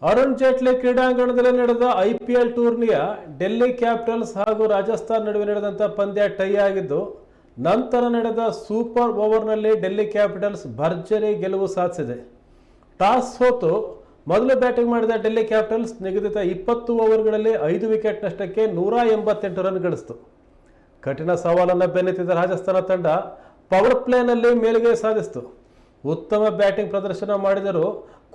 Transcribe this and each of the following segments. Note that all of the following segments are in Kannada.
ಅರುಣ್ ಜೇಟ್ಲಿ ಕ್ರೀಡಾಂಗಣದಲ್ಲಿ ನಡೆದ ಐಪಿಎಲ್ ಟೂರ್ನಿಯ ಡೆಲ್ಲಿ ಕ್ಯಾಪಿಟಲ್ಸ್ ಹಾಗೂ ರಾಜಸ್ಥಾನ್ ನಡುವೆ ನಡೆದಂಥ ಪಂದ್ಯ ಟೈ ಆಗಿದ್ದು, ನಂತರ ನಡೆದ ಸೂಪರ್ ಓವರ್ನಲ್ಲಿ ಡೆಲ್ಲಿ ಕ್ಯಾಪಿಟಲ್ಸ್ ಭರ್ಜರಿ ಗೆಲುವು ಸಾಧಿಸಿದೆ. ಟಾಸ್ ಸೋತು ಮೊದಲು ಬ್ಯಾಟಿಂಗ್ ಮಾಡಿದ ಡೆಲ್ಲಿ ಕ್ಯಾಪಿಟಲ್ಸ್ ನಿಗದಿತ 20 ಓವರ್ಗಳಲ್ಲಿ 5 ವಿಕೆಟ್ ನಷ್ಟಕ್ಕೆ 188 ರನ್ ಗಳಿಸಿತು. ಕಠಿಣ ಸವಾಲನ್ನು ಬೆನ್ನತ್ತಿದ ರಾಜಸ್ಥಾನ ತಂಡ ಪವರ್ ಪ್ಲೇನಲ್ಲಿ ಮೇಲುಗೈ ಸಾಧಿಸಿತು. ಉತ್ತಮ ಬ್ಯಾಟಿಂಗ್ ಪ್ರದರ್ಶನ ಮಾಡಿದರೂ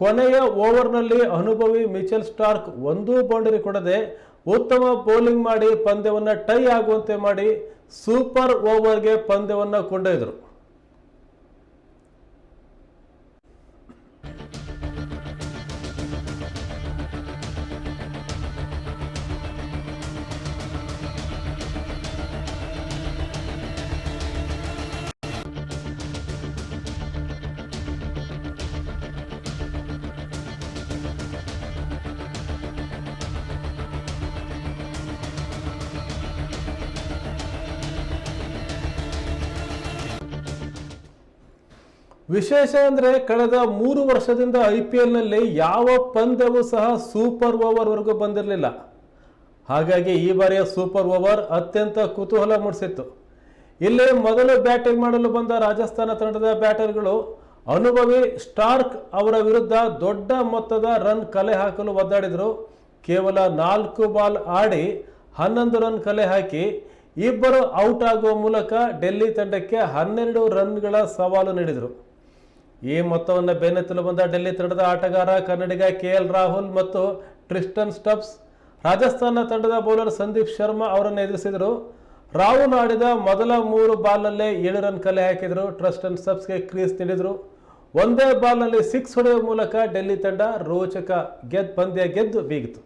ಕೊನೆಯ ಓವರ್ನಲ್ಲಿ ಅನುಭವಿ ಮಿಚೆಲ್ ಸ್ಟಾರ್ಕ್ ಒಂದೂ ಬೌಂಡರಿ ಕೊಡದೆ ಉತ್ತಮ ಬೌಲಿಂಗ್ ಮಾಡಿ ಪಂದ್ಯವನ್ನು ಟೈ ಆಗುವಂತೆ ಮಾಡಿ ಸೂಪರ್ ಓವರ್ಗೆ ಪಂದ್ಯವನ್ನು ಕೊಂಡೊಯ್ದರು. ವಿಶೇಷ ಅಂದರೆ ಕಳೆದ 3 ವರ್ಷದಿಂದ IPLನಲ್ಲಿ ಯಾವ ಪಂದ್ಯವೂ ಸಹ ಸೂಪರ್ ಓವರ್ವರೆಗೂ ಬಂದಿರಲಿಲ್ಲ. ಹಾಗಾಗಿ ಈ ಬಾರಿಯ ಸೂಪರ್ ಓವರ್ ಅತ್ಯಂತ ಕುತೂಹಲ ಮೂಡಿಸಿತ್ತು. ಇಲ್ಲಿ ಮೊದಲು ಬ್ಯಾಟಿಂಗ್ ಮಾಡಲು ಬಂದ ರಾಜಸ್ಥಾನ ತಂಡದ ಬ್ಯಾಟರ್ಗಳು ಅನುಭವಿ ಸ್ಟಾರ್ಕ್ ಅವರ ವಿರುದ್ಧ ದೊಡ್ಡ ಮೊತ್ತದ ರನ್ ಕಲೆ ಹಾಕಲು ಒದ್ದಾಡಿದರು. ಕೇವಲ 4 ಬಾಲ್ ಆಡಿ 11 ರನ್ ಕಲೆ ಹಾಕಿ ಇಬ್ಬರು ಔಟ್ ಆಗುವ ಮೂಲಕ ಡೆಲ್ಲಿ ತಂಡಕ್ಕೆ 12 ರನ್ಗಳ ಸವಾಲು ನೀಡಿದರು. ಈ ಮೊತ್ತವನ್ನು ಬೆನ್ನತ್ತಲು ಬಂದ ಡೆಲ್ಲಿ ತಂಡದ ಆಟಗಾರ ಕನ್ನಡಿಗ KL ರಾಹುಲ್ ಮತ್ತು ಟ್ರಿಸ್ಟನ್ ಸ್ಟಬ್ಸ್ ರಾಜಸ್ಥಾನ ತಂಡದ ಬೌಲರ್ ಸಂದೀಪ್ ಶರ್ಮಾ ಅವರನ್ನು ಎದುರಿಸಿದರು. ರಾಹುಲ್ ಆಡಿದ ಮೊದಲ 3 ಬಾಲ್ನಲ್ಲೇ 7 ರನ್ ಕಲೆ ಹಾಕಿದರು. ಟ್ರಿಸ್ಟನ್ ಸ್ಟಬ್ಸ್ಗೆ ಕ್ರೀಸ್ ನೀಡಿದರು. ಒಂದೇ ಬಾಲ್ನಲ್ಲಿ 6 ಹೊಡೆಯುವ ಮೂಲಕ ಡೆಲ್ಲಿ ತಂಡ ರೋಚಕ ಪಂದ್ಯ ಗೆದ್ದು ಬೀಗಿತು.